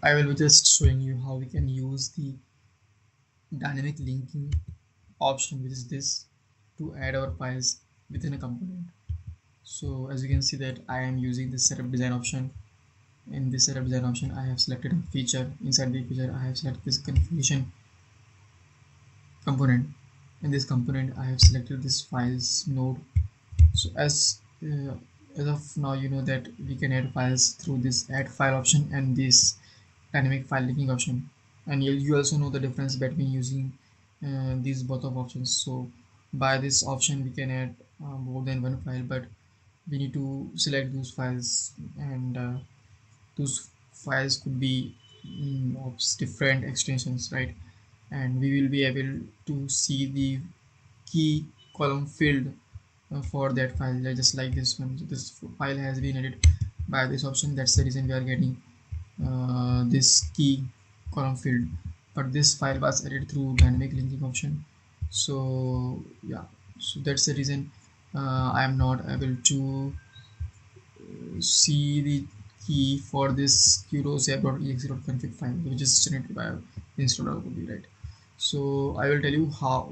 I will be just showing you how we can use the dynamic linking option, which is this, to add our files within a component. So as you can see that I am using the setup design option. In this setup design option, I have selected a feature. Inside the feature, I have selected this configuration component. In this component, I have selected this files node. So as of now, you know that we can add files through this add file option and this dynamic file linking option, and you also know the difference between using these both of options. So by this option we can add more than one file, but we need to select those files, and those files could be of different extensions, right? And we will be able to see the key column field for that file, just like this one. So this file has been added by this option. That's the reason we are getting this key column field, but this file was added through dynamic linking option. So yeah, so that's the reason I am not able to see the key for this qros.exe.config file, which is generated by installer copy, right? So I will tell you how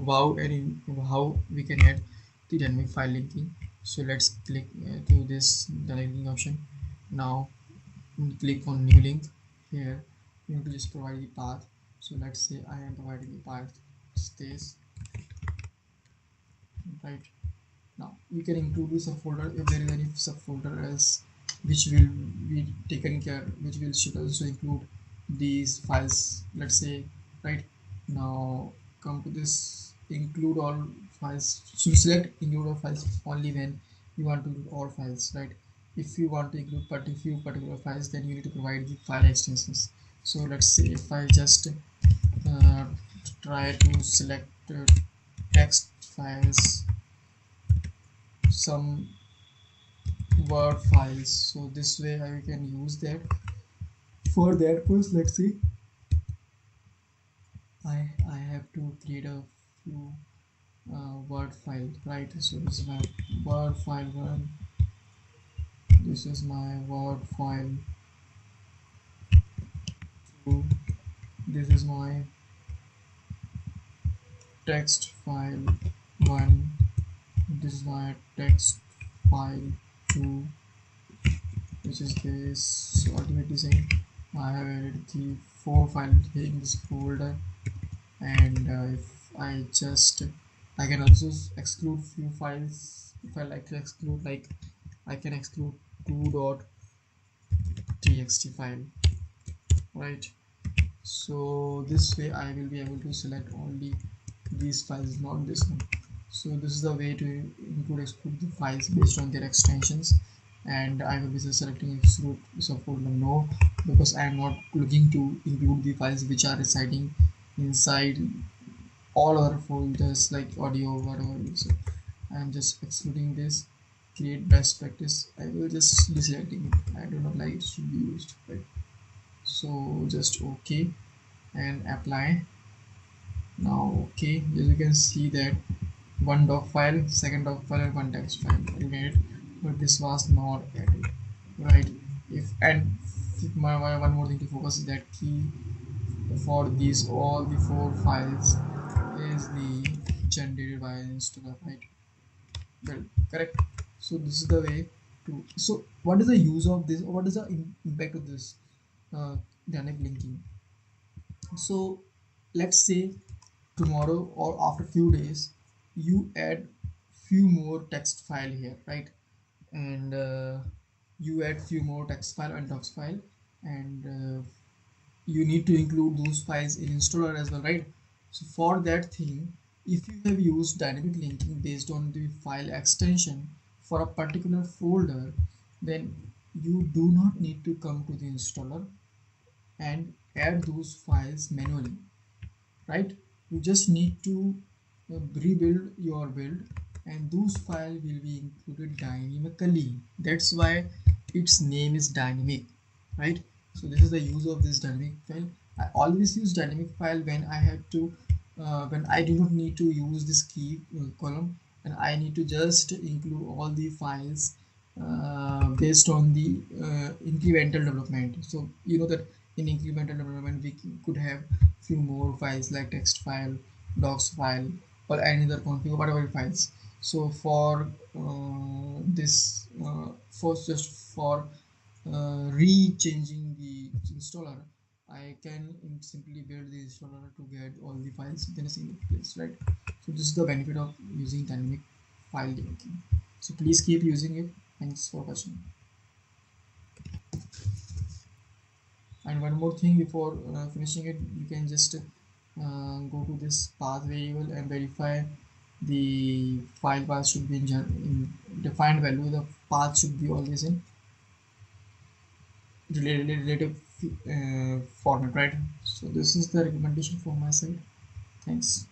we can add the dynamic file linking. So let's click to this dynamic linking option. Now click on new link. Here you need to just provide the path. So let's say I am providing the path space, right? Now you can include the subfolder if there is any subfolder else, which will be taken care, which will should also include these files, let's say, right? Now come to this include all files. So you select include all files only when you want to include all files, right? If you want to include few particular files, then you need to provide the file extensions. So let's say if I just uh, try to select text files, some word files, so this way I can use that. For that first, let's see, I have to create a few word file, right? So this is my word file one, this is my word file two, this is my text file one, this is my text file two, which is this ultimate design. I have added the four files in this folder, and if I just, I can also exclude few files if I like to exclude, like I can exclude 2.txt file, right? So this way I will be able to select only these files, not this one. So this is the way to include exclude the files based on their extensions, and I will be just selecting exclude subfolder no, because I am not looking to include the files which are residing inside all other folders like audio, whatever. So I'm just excluding this. Create best practice, I will just deselecting it. I do not like it should be used, right? So just okay and apply. Now okay, as you can see that one doc file, second doc file, and one text file added, but this was not added, right? If and one more thing to focus is that key for these all the four files is the generated by installer, right? Well, correct. So this is the way to. So what is the use of this, or what is the impact of this dynamic linking? So let's say tomorrow or after few days you add few more text file here, right? And you add few more text file and docs file, and you need to include those files in installer as well, right? So for that thing, if you have used dynamic linking based on the file extension for a particular folder, then you do not need to come to the installer and add those files manually, right? You just need to rebuild your build, and those files will be included dynamically. That's why its name is dynamic, right? So this is the use of this dynamic file. I always use dynamic file when I have to when I do not need to use this key column, and I need to just include all the files based on the incremental development. So you know that in incremental development we could have few more files like text file, docs file, or any other config or whatever files. So for this for just for re-changing the installer, I can simply build the installer to get all the files within a single place, right? So this is the benefit of using dynamic file debugging. So please keep using it. Thanks for watching. And one more thing before finishing it, you can just go to this path variable and verify the file path should be in defined value. The path should be always in relative format, right? So this is the recommendation from my side. Thanks.